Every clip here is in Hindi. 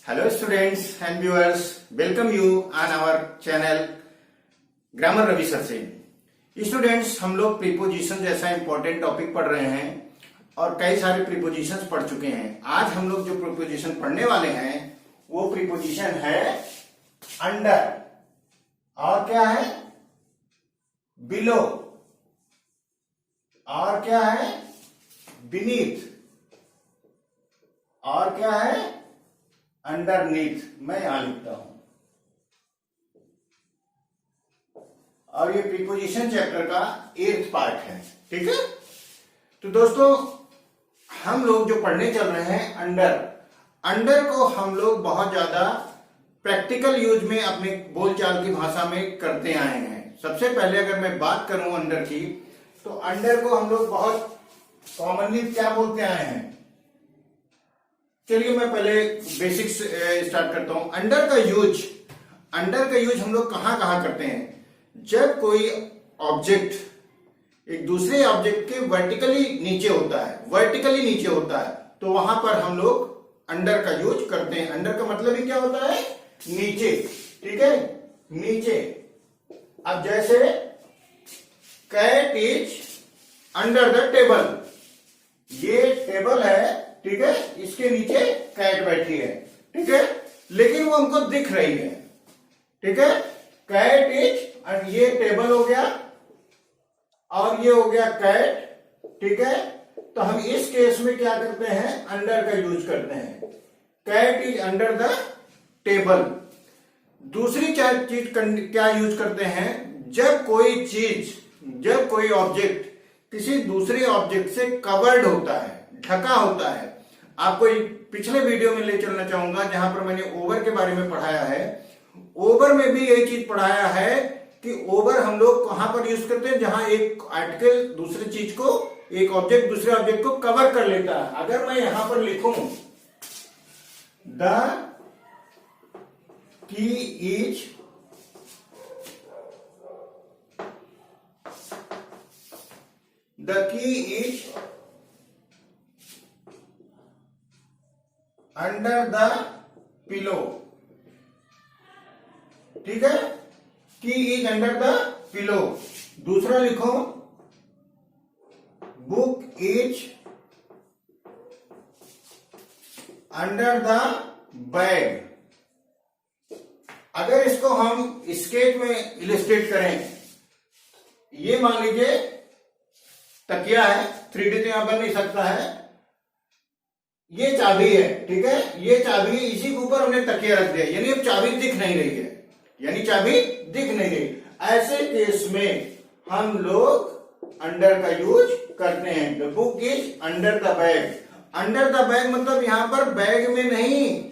Hello students and viewers, welcome you on our channel grammar Ravi sir से। स्टूडेंट्स, हम लोग प्रीपोजिशन जैसा इंपॉर्टेंट टॉपिक पढ़ रहे हैं और कई सारे प्रीपोजिशंस पढ़ चुके हैं। आज हम लोग जो प्रीपोजिशन पढ़ने वाले हैं वो प्रीपोजिशन है अंडर और क्या है बिलो और क्या है बीनीथ और क्या है अंडरनीथ। मैं यहां लिखता हूं और ये प्रीपोजिशन चैप्टर का 8th पार्ट है। ठीक है, तो दोस्तों हम लोग जो पढ़ने चल रहे हैं अंडर को हम लोग बहुत ज्यादा प्रैक्टिकल यूज में अपने बोलचाल की भाषा में करते आए हैं। सबसे पहले अगर मैं बात करूं अंडर की, तो अंडर को हम लोग बहुत कॉमनली क्या बोलते आए हैं। चलिए मैं पहले बेसिक्स स्टार्ट करता हूं। अंडर का यूज हम लोग कहां कहां करते हैं। जब कोई ऑब्जेक्ट एक दूसरे ऑब्जेक्ट के वर्टिकली नीचे होता है तो वहां पर हम लोग अंडर का यूज करते हैं। अंडर का मतलब ही क्या होता है नीचे। ठीक है, नीचे। अब जैसे cat is under the table, ये टेबल है, ठीक है, इसके नीचे कैट बैठी है। ठीक है, लेकिन वो हमको दिख रही है। ठीक है, कैट इज, ये टेबल हो गया और ये हो गया कैट। ठीक है, तो हम इस केस में क्या करते हैं अंडर का यूज करते हैं। Cat is under the table. दूसरी चीज क्या यूज करते हैं, जब कोई ऑब्जेक्ट किसी दूसरे ऑब्जेक्ट से कवर्ड होता है, ढका होता है। आपको पिछले वीडियो में ले चलना चाहूंगा जहां पर मैंने ओवर के बारे में पढ़ाया है। ओवर में भी यही चीज पढ़ाया है कि ओवर हम लोग कहां पर यूज करते हैं, जहां एक आर्टिकल दूसरी चीज को, एक ऑब्जेक्ट दूसरे ऑब्जेक्ट को कवर कर लेता है। अगर मैं यहां पर लिखूं the key is under the pillow. ठीक है, की इज अंडर द पिलो। दूसरा लिखो book is under the bag. अगर इसको हम स्केच में इलिस्ट्रेट करें, ये मान लीजिए तकिया है, 3D तो यहां बन नहीं सकता है। ये चाबी है, ठीक है, ये चाबी, इसी के ऊपर हमने तकिया रख दिया, यानी अब चाबी दिख नहीं रही है। ऐसे केस में हम लोग अंडर का यूज करते हैं। The book is under the bag. Under the bag मतलब यहां पर बैग में नहीं,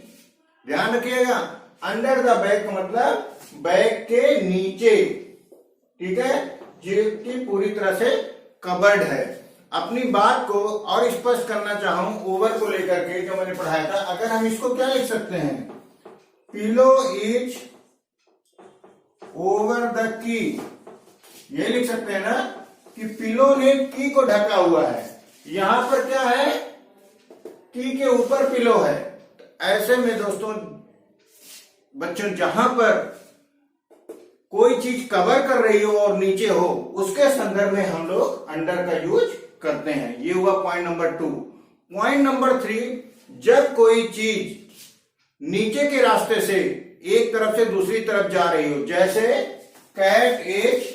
ध्यान रखिएगा। अंडर द बैग का मतलब बैग के नीचे। ठीक है, जो कि पूरी तरह से कवर्ड है। अपनी बात को और स्पष्ट करना चाहूं ओवर को लेकर के, जो मैंने पढ़ाया था, अगर हम इसको क्या लिख सकते हैं, pillow is over the key. ये लिख सकते हैं ना कि पिलो ने की को ढका हुआ है। यहां पर क्या है, की के ऊपर पिलो है। तो ऐसे में दोस्तों बच्चों, जहां पर कोई चीज कवर कर रही हो और नीचे हो, उसके संदर्भ में हम लोग अंडर का यूज करते हैं। ये हुआ पॉइंट नंबर 2। पॉइंट नंबर 3, जब कोई चीज नीचे के रास्ते से एक तरफ से दूसरी तरफ जा रही हो, जैसे कैट इज,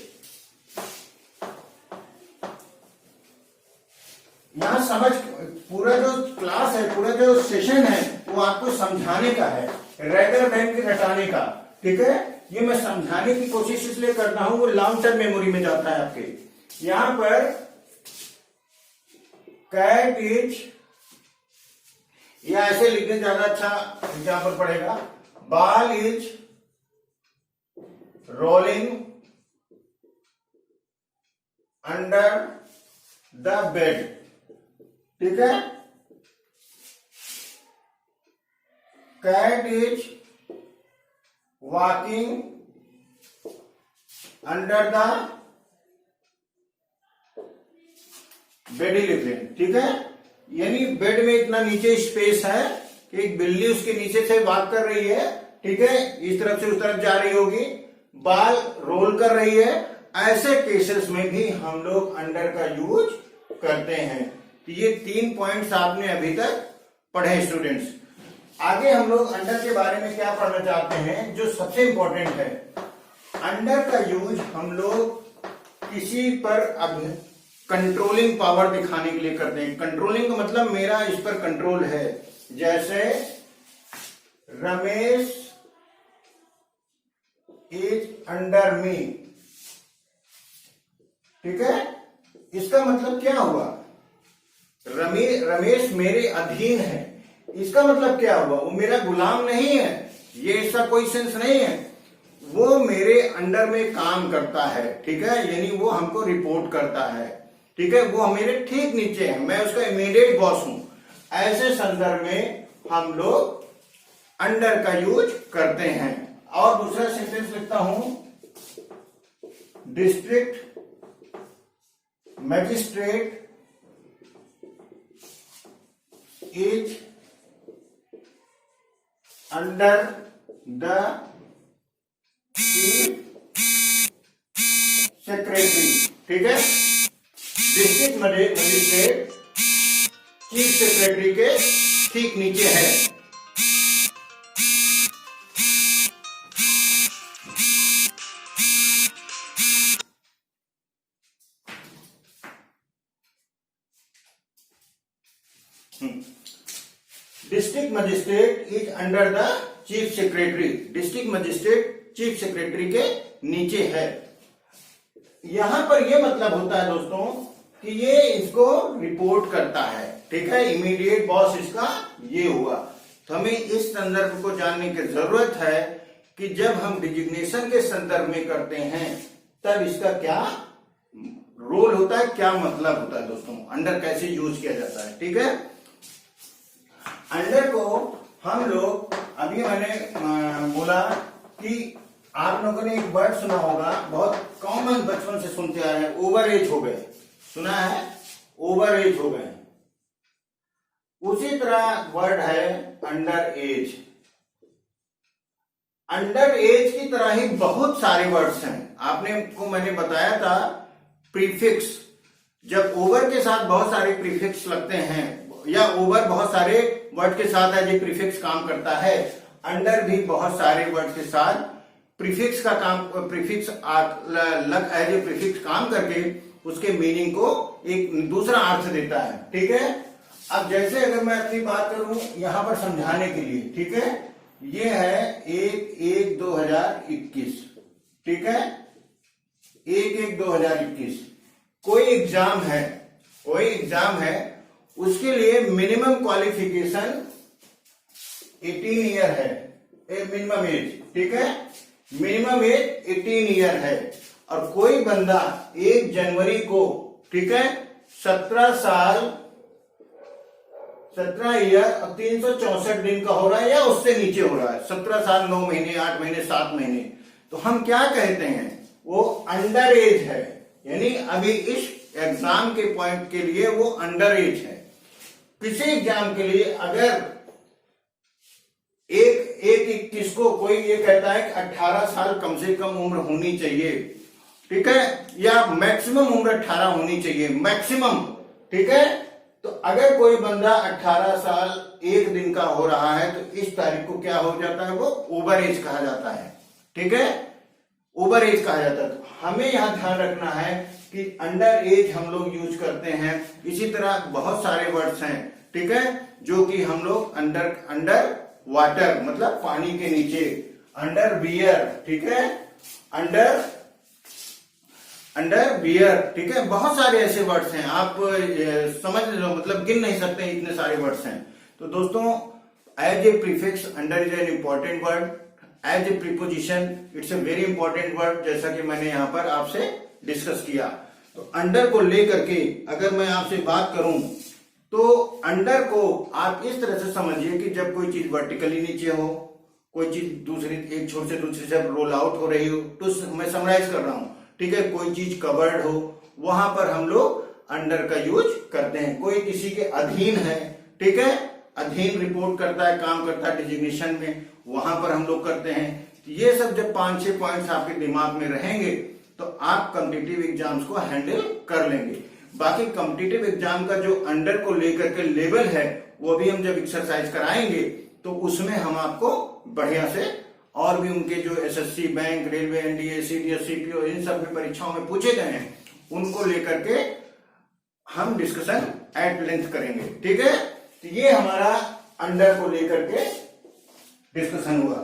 यहां समझ, पूरा जो क्लास है, पूरा जो सेशन है वो आपको समझाने का है, रेदर देन के रटाने का। ठीक है, ये मैं समझाने की कोशिश इसलिए करता हूं, वो लॉन्ग टर्म मेमोरी में जाता है आपके। यहां पर कैट इज, या ऐसे लिखने ज्यादा अच्छा एग्जाम्पल पड़ेगा, ball is rolling under the bed. ठीक है, cat is walking under the bed ही लिख लें। ठीक है, यानी बेड में इतना नीचे स्पेस है कि एक बिल्ली उसके नीचे से वॉक कर रही है, ठीक है, इस तरफ से उस तरफ जा रही होगी, बाल रोल कर रही है, ऐसे केसेस में भी हम लोग अंडर का यूज करते हैं। तो ये 3 पॉइंट्स आपने अभी तक पढ़े स्टूडेंट्स। आगे हम लोग अंडर के बारे में क्या पढ़ना चाहते हैं, जो सबसे इंपॉर्टेंट है। अंडर का यूज हम लोग किसी पर अब कंट्रोलिंग पावर दिखाने के लिए करते हैं। कंट्रोलिंग का मतलब मेरा इस पर कंट्रोल है, जैसे रमेश इज अंडर मी, ठीक है। इसका मतलब क्या हुआ, रमेश मेरे अधीन है। इसका मतलब क्या हुआ, वो मेरा गुलाम नहीं है, ये ऐसा कोई सेंस नहीं है, वो मेरे अंडर में काम करता है, ठीक है, यानी वो हमको रिपोर्ट करता है, ठीक है, वो मेरे ठीक नीचे है, मैं उसका इमीडिएट बॉस हूं। ऐसे संदर्भ में हम लोग अंडर का यूज करते हैं। और दूसरा सेंटेंस लिखता हूं, district magistrate is under the chief secretary, ठीक है, डिस्ट्रिक्ट मजिस्ट्रेट चीफ सेक्रेटरी के ठीक नीचे है। District magistrate is under the chief secretary, district magistrate chief secretary के नीचे है। यहां पर यह मतलब होता है दोस्तों कि ये इसको रिपोर्ट करता है, ठीक है, इमीडिएट बॉस इसका ये हुआ। तो हमें इस संदर्भ को जानने की जरूरत है कि जब हम डिजिग्नेशन के संदर्भ में करते हैं तब इसका क्या रोल होता है, क्या मतलब होता है दोस्तों, अंडर कैसे यूज किया जाता है, ठीक है। अंडर को हम लोग, अभी मैंने बोला कि आप लोगों ने एक वर्ड सुना होगा, बहुत कॉमन, बचपन से सुनते आ रहे हैं, ओवर एज हो गए, सुना है, ओवर एज हो गए। उसी तरह वर्ड है अंडर एज। अंडर एज की तरह ही बहुत सारे वर्ड्स हैं। आपने को मैंने बताया था प्रीफिक्स, जब ओवर के साथ बहुत सारे प्रीफिक्स लगते हैं या ओवर बहुत सारे वर्ड के साथ एज ए प्रीफिक्स काम करता है, अंडर भी बहुत सारे वर्ड के साथ प्रीफिक्स का काम, प्रीफिक्स एज ए प्रीफिक्स काम करके उसके मीनिंग को एक दूसरा अर्थ देता है, ठीक है। अब जैसे अगर मैं अपनी बात करूं यहां पर समझाने के लिए, ठीक है, ये है 1/1/2021, ठीक है, 1/1/2021। कोई एग्जाम है, उसके लिए मिनिमम क्वालिफिकेशन 18 ईयर है, मिनिमम एज, ठीक है, मिनिमम एज 18 ईयर है। और कोई बंदा 1 जनवरी को, ठीक है, 17 ईयर और 364 दिन का हो रहा है या उससे नीचे हो रहा है, 17 साल 9 महीने 8 महीने 7 महीने, तो हम क्या कहते हैं, वो अंडर एज है, यानी अभी इस एग्जाम के पॉइंट के लिए वो अंडर एज है। किसी एग्जाम के लिए अगर एक 21 को कोई ये कहता है कि 18 साल कम से कम उम्र होनी चाहिए, ठीक है, या मैक्सिमम उम्र 18 होनी चाहिए, मैक्सिमम, ठीक है। तो अगर कोई बंदा 18 साल 1 दिन का हो रहा है तो इस तारीख को क्या हो जाता है, वो ओवर एज कहा जाता है, ठीक है, ओवर एज कहा जाता है। तो हमें यहां ध्यान रखना है कि अंडर एज हम लोग यूज करते हैं। इसी तरह बहुत सारे वर्ड्स हैं, ठीक है, जो कि हम लोग अंडर वाटर मतलब पानी के नीचे, अंडर बियर, ठीक है, अंडर बियर, ठीक है, बहुत सारे ऐसे वर्ड्स हैं, आप समझ लो, मतलब गिन नहीं सकते, इतने सारे वर्ड्स हैं। तो दोस्तों, as a prefix under is an important word, as a preposition it's a very important word, जैसा कि मैंने यहां पर आपसे डिस्कस किया। तो अंडर को लेकर के अगर मैं आपसे बात करूं तो अंडर को आप इस तरह से समझिए कि जब कोई चीज वर्टिकली नीचे हो, कोई चीज दूसरी एक छोर से दूसरी जब रोल आउट हो रही हो, तो मैं समराइज कर रहा हूं, ठीक है, कोई चीज कवर्ड हो, वहां पर हम लोग अंडर का यूज करते हैं। कोई किसी के अधीन है, ठीक है, अधीन रिपोर्ट करता है, काम करता है डिजिग्नेशन में, वहां पर हम लोग करते हैं। ये सब जब 5-6 पॉइंट्स आपके दिमाग में रहेंगे तो आप कॉम्पिटिटिव एग्जाम्स को हैंडल कर लेंगे। बाकी कॉम्पिटिटिव एग्जाम का जो अंडर को लेकर के लेवल है वो भी हम जब एक्सरसाइज कराएंगे तो उसमें हम आपको बढ़िया से और भी उनके जो SSC, bank, railway, NDA, CDS, CPO इन सब की परीक्षाओं में पूछे गए हैं उनको लेकर के हम डिस्कशन एट लेंथ करेंगे। ठीक है, तो ये हमारा अंडर को लेकर के डिस्कशन हुआ।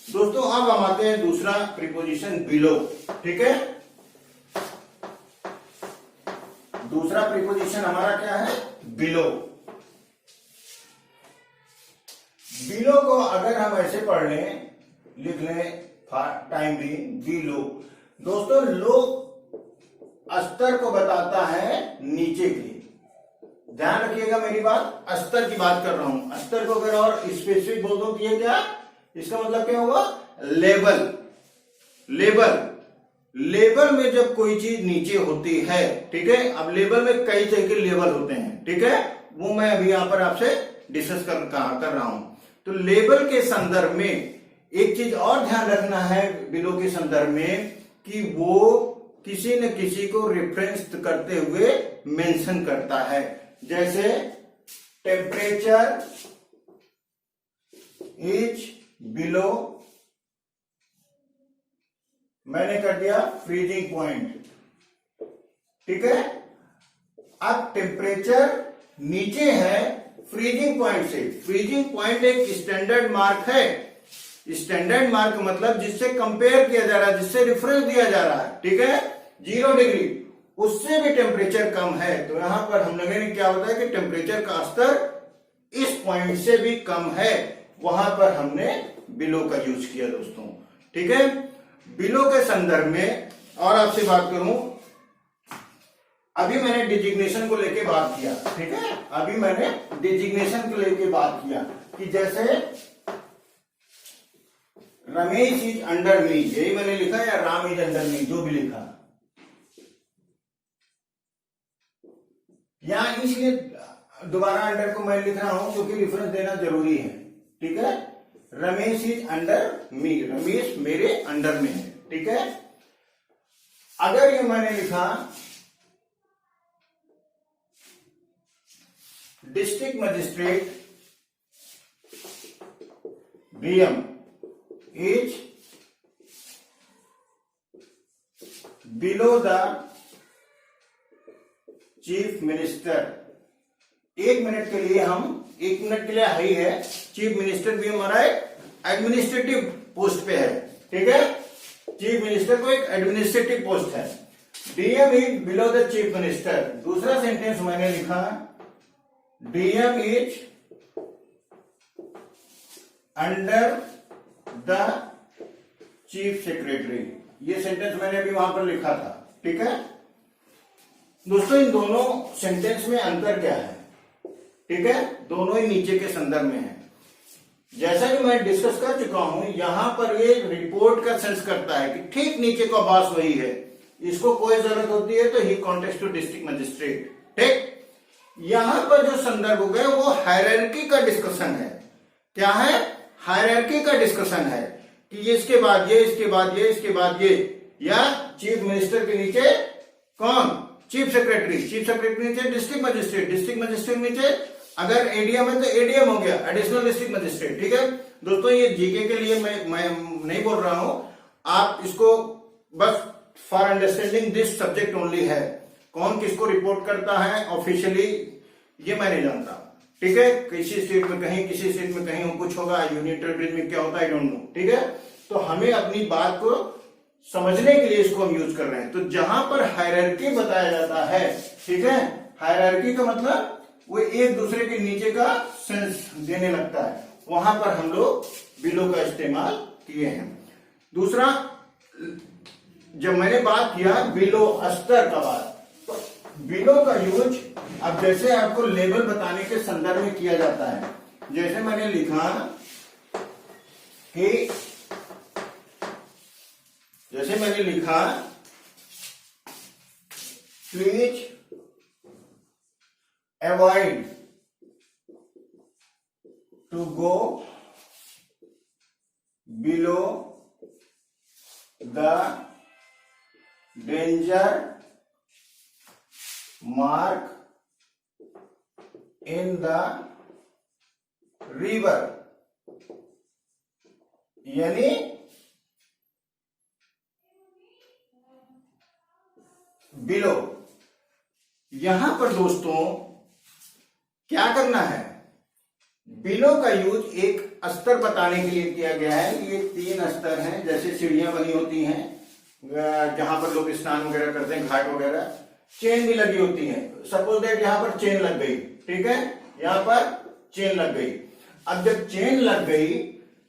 दोस्तों अब हम आते हैं दूसरा प्रीपोजिशन बिलो। ठीक है, दूसरा प्रीपोजिशन हमारा क्या है? बिलो। बिलो को अगर हम ऐसे पढ़ लें, लिख लें टाइम भी, बिलो। दोस्तों लो स्तर को बताता है नीचे की, ध्यान रखिएगा मेरी बात, स्तर की बात कर रहा हूं। स्तर को अगर और स्पेसिफिक बोल दो तो ये क्या, इसका मतलब क्या होगा? लेवल। लेवल, लेवल में जब कोई चीज नीचे होती है, ठीक है, अब लेवल में कई तरह के लेवल होते हैं, ठीक है, वो मैं अभी यहां पर आपसे डिस्कस कर रहा हूं। तो लेवल के संदर्भ में एक चीज और ध्यान रखना है बिलो के संदर्भ में कि वो किसी न किसी को रेफरेंस करते हुए मेंशन करता है। जैसे टेम्परेचर इज बिलो, मैंने कर दिया फ्रीजिंग पॉइंट। ठीक है, अब टेम्परेचर नीचे है फ्रीजिंग पॉइंट से। फ्रीजिंग पॉइंट एक स्टैंडर्ड मार्क है। स्टैंडर्ड मार्क मतलब जिससे कंपेयर किया जा रहा है, जिससे रेफरेंस दिया जा रहा है, ठीक है, 0 डिग्री, उससे भी टेम्परेचर कम है तो यहां पर हम लगेंगे क्या होता है कि टेम्परेचर का स्तर इस पॉइंट से भी कम है, वहां पर हमने बिलो का यूज किया दोस्तों। ठीक है, बिलो के संदर्भ में और आपसे बात करूं, अभी मैंने डिजिग्नेशन को लेके बात किया, ठीक है, अभी मैंने डिजिग्नेशन को लेके बात किया कि जैसे रमेश इज अंडर मी, यही मैंने लिखा, या राम इज अंडर मी, जो भी लिखा, यहां इसलिए दोबारा अंडर को मैं लिख रहा हूं क्योंकि रेफरेंस देना जरूरी है। ठीक है, रमेश इज अंडर मी, रमेश मेरे अंडर में है। ठीक है, अगर ये मैंने लिखा district magistrate DM is below the chief minister, 1 minute के लिए हम 1 मिनट के लिए हाई है, चीफ मिनिस्टर भी हमारा एक एडमिनिस्ट्रेटिव पोस्ट पे है। ठीक है, चीफ मिनिस्टर को एक एडमिनिस्ट्रेटिव पोस्ट है। DM is below the chief minister. दूसरा सेंटेंस मैंने लिखा DM is under the chief secretary, ये सेंटेंस मैंने अभी वहां पर लिखा था। ठीक है दोस्तों, इन दोनों सेंटेंस में अंतर क्या है? ठीक है, दोनों ही नीचे के संदर्भ में है। जैसा कि मैं डिस्कस कर चुका हूं, यहां पर ये रिपोर्ट का सेंस करता है कि ठीक नीचे का बॉस वही है, इसको कोई जरूरत होती है तो ही कॉन्टेक्स्ट टू डिस्ट्रिक्ट मजिस्ट्रेट। ठीक, यहां पर जो संदर्भ हो गए वो हायरार्की का डिस्कशन है। क्या है? हायरार्की का डिस्कशन है कि ये इसके बाद ये, इसके बाद ये, इसके बाद ये, या चीफ मिनिस्टर के नीचे कौन? चीफ सेक्रेटरी, चीफ सेक्रेटरी नीचे डिस्ट्रिक्ट मजिस्ट्रेट, डिस्ट्रिक्ट मजिस्ट्रेट नीचे अगर एडीएम है तो एडीएम हो गया, एडिशनल डिस्ट्रिक्ट मजिस्ट्रेट। ठीक है दोस्तों, ये जीके के लिए मैं नहीं बोल रहा हूं, आप इसको बस for understanding this subject only है। कौन किसको रिपोर्ट करता है ऑफिशियली ये मैं नहीं जानता। ठीक है, किसी स्टेट में कहीं, किसी स्टेट में कहीं कुछ होगा, यूनियन टेरिटरी में क्या होता है आई डोंट नो। ठीक है, तो हमें अपनी बात को समझने के लिए इसको हम यूज कर रहे हैं। तो जहां पर हायरार्की बताया जाता है, ठीक है, हायरार्की का मतलब वो एक दूसरे के नीचे का सेंस देने लगता है, वहां पर हम लोग बिलो का इस्तेमाल किए हैं। दूसरा, जब मैंने बात किया बिलो स्तर का बात, तो बिलो का यूज अब जैसे आपको लेवल बताने के संदर्भ में किया जाता है। जैसे मैंने लिखा कि please avoid to go below the danger mark in the river, यानी बिलो। यहां पर दोस्तों क्या करना है, बिलो का यूज एक स्तर बताने के लिए किया गया है। ये 3 स्तर हैं, जैसे सीढ़ियां बनी होती हैं जहां पर लोग स्नान वगैरह करते हैं, घाट वगैरह, चेन भी लगी होती है। सपोज दैट यहां पर चेन लग गई, ठीक है, यहां पर चेन लग गई। अब जब चेन लग गई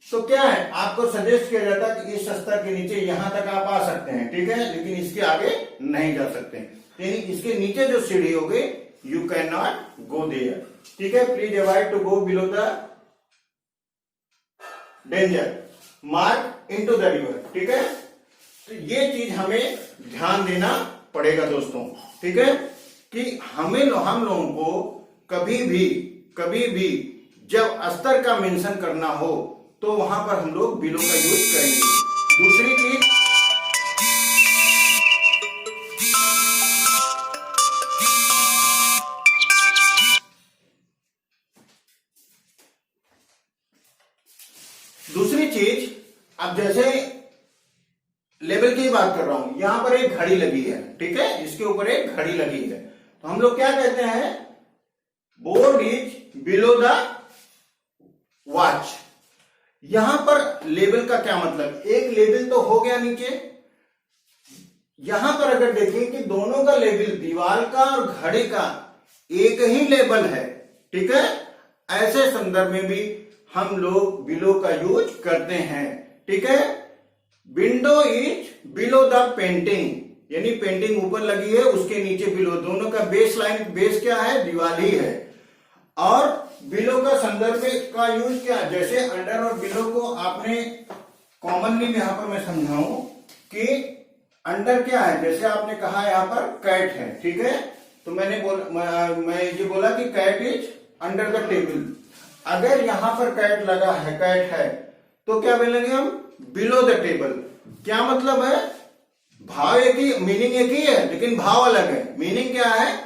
तो क्या है, आपको सजेस्ट किया जाता है कि इस स्तर के नीचे यहां तक आप आ सकते हैं, ठीक है, लेकिन इसके आगे नहीं जा सकते। यानी इसके नीचे जो सीढ़ी होगी, you can not go there, ठीक है। Please avoid to go below the danger mark into the river, ठीक है। तो ये चीज हमें ध्यान देना पड़ेगा दोस्तों, ठीक है, कि हम लोगों को कभी भी जब स्तर का मेंशन करना हो तो वहां पर हम लोग बिलो का यूज करेंगे। दूसरी चीज, अब जैसे लेवल की बात कर रहा हूं, यहां पर एक घड़ी लगी है, ठीक है, इसके ऊपर एक घड़ी लगी है, तो हम लोग क्या कहते हैं, board is below the watch. यहां पर लेवल का क्या मतलब, एक लेवल तो हो गया नीचे। यहां पर अगर देखें कि दोनों का लेवल, दीवार का और घड़ी का एक ही लेवल है, ठीक है, ऐसे संदर्भ में भी हम लोग बिलो का यूज करते हैं, ठीक है। Window is below the painting, यानी पेंटिंग ऊपर लगी है, उसके नीचे बिलो, दोनों का बेस लाइन, बेस क्या है, दीवार ही है। और बिलो का संदर्भ का यूज क्या, जैसे अंडर और बिलो को आपने कॉमनली यहां पर मैं समझाऊं कि अंडर क्या है, जैसे आपने कहा यहां पर कैट है, ठीक है, तो मैं ये बोला कि cat is under the table. अगर यहां पर कैट लगा है, कैट है, तो क्या बोलेंगे हम, बिलो द टेबल। क्या मतलब है, भाव एक ही, मीनिंग एक ही है, लेकिन भाव अलग है। मीनिंग क्या है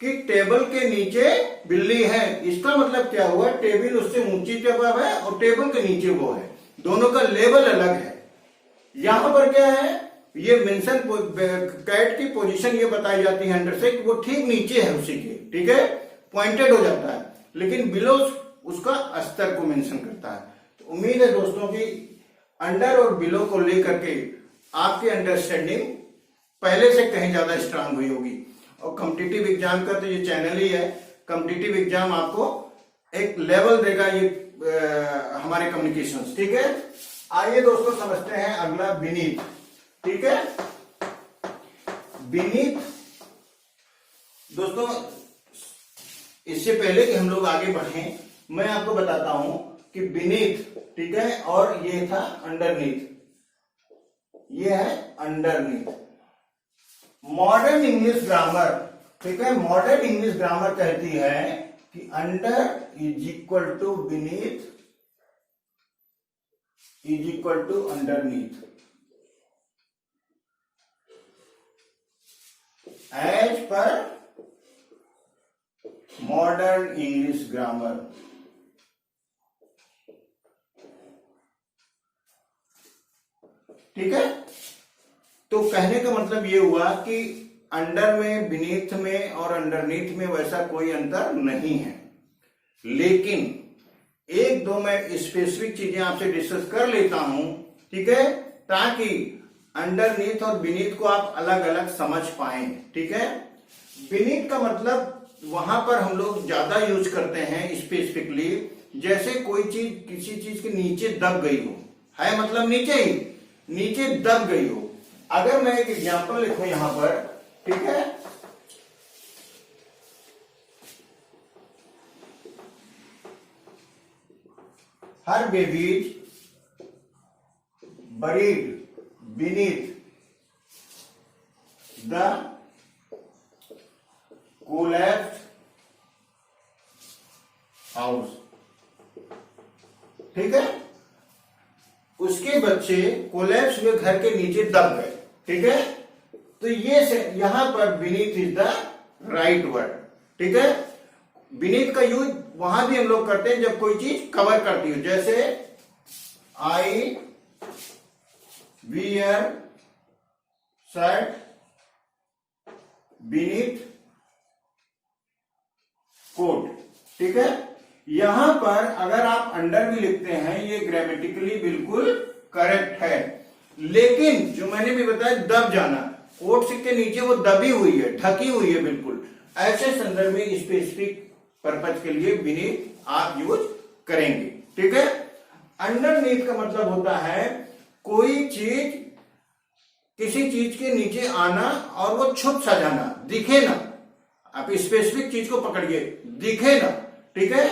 कि टेबल के नीचे बिल्ली है, इसका मतलब क्या हुआ, टेबल उससे ऊंची जगह है और टेबल के नीचे वो है, दोनों का लेवल अलग है। यहां पर क्या है, ये मेंशन, कैट की पोजीशन ये बताई जाती है अंडर से कि वो ठीक नीचे है उसी के, ठीक है, पॉइंटेड हो जाता है, लेकिन बिलो उसका स्तर को मेंशन करता है। तो उम्मीद है दोस्तों कि अंडर और बिलो को लेकर के आपकी अंडरस्टैंडिंग पहले से कहीं ज्यादा स्ट्रांग हुई होगी। और कॉम्पिटिटिव एग्जाम का तो ये चैनल ही है, कॉम्पिटिटिव एग्जाम आपको एक लेवल देगा ये हमारे कम्युनिकेशंस, ठीक है। आइए दोस्तों समझते हैं अगला बीनीथ, ठीक है। बीनीथ दोस्तों, इससे पहले कि हम लोग आगे बढ़ें, मैं आपको बताता हूं कि बीनीथ, ठीक है, और ये था अंडरनीथ, ये है अंडरनीथ। मॉडर्न इंग्लिश ग्रामर, ठीक है, मॉडर्न इंग्लिश ग्रामर कहती है कि under is equal to beneath is equal to underneath, as per modern English grammar. ठीक है, तो कहने का मतलब ये हुआ कि अंडर में, बीनीथ में और अंडरनीथ में वैसा कोई अंतर नहीं है, लेकिन एक दो मैं स्पेसिफिक चीजें आपसे डिस्कस कर लेता हूं, ठीक है, ताकि अंडरनीथ और बीनीथ को आप अलग अलग समझ पाएं, ठीक है। बीनीथ का मतलब वहां पर हम लोग ज्यादा यूज करते हैं स्पेसिफिकली, जैसे कोई चीज किसी चीज के नीचे दब गई हो, है मतलब नीचे ही, नीचे दब गई हो। अगर मैं एक एग्जांपल लिखूं यहां पर, ठीक है, हर babies buried beneath the collapsed house, ठीक है, उसके बच्चे कोलैप्स में घर के नीचे दब गए, ठीक है। तो ये यहां पर beneath is the right word, ठीक है। बीनीथ का यूज वहां भी हम लोग करते हैं जब कोई चीज कवर करती हो, जैसे I wear shirt beneath coat, ठीक है। यहां पर अगर आप अंडर भी लिखते हैं ये ग्रामेटिकली बिल्कुल करेक्ट है, लेकिन जो मैंने भी बताया दब जाना, कोट के नीचे वो दबी हुई है, ढकी हुई है बिल्कुल, ऐसे संदर्भ में स्पेसिफिक पर्पज के लिए बीनीथ आप यूज करेंगे, ठीक है। अंडरनीथ का मतलब होता है कोई चीज, किसी चीज के नीचे आना और वो छुप सा जाना, दिखे ना। आप स्पेसिफिक चीज को पकड़िए, दिखे ना, ठीक है।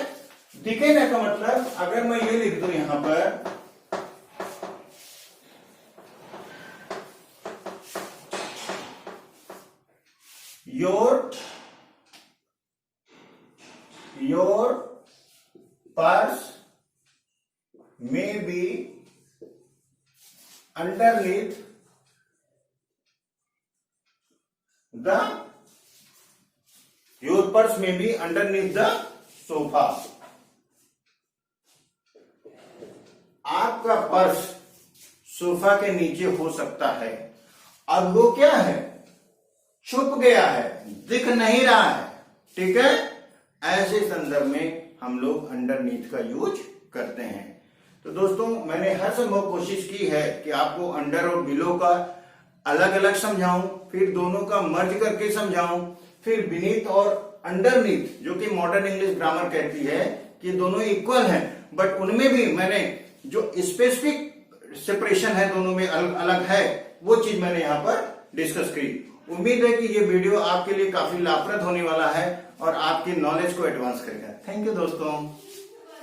दिखे ना का मतलब अगर मैं ये लिख दूं यहां पर your purse may be underneath the your purse may be underneath the sofa। आपका पर्स सोफा के नीचे हो सकता है, अब वो क्या है, छुप गया है, दिख नहीं रहा है, ठीक है। ऐसे संदर्भ में हम लोग अंडरनीथ का यूज करते हैं। तो दोस्तों मैंने हर संभव कोशिश की है कि आपको अंडर और बिलो का अलग अलग समझाऊं, फिर दोनों का मर्ज करके समझाऊं, फिर बीनीथ और अंडरनीथ जो कि मॉडर्न इंग्लिश ग्रामर कहती है कि दोनों इक्वल हैं, बट उनमें भी मैंने जो स्पेसिफिक सेपरेशन है दोनों में अलग अलग है, वो चीज मैंने यहां पर डिस्कस की। उम्मीद है कि ये वीडियो आपके लिए काफी लाभप्रद होने वाला है और आपकी नॉलेज को एडवांस करेगा। थैंक यू दोस्तों।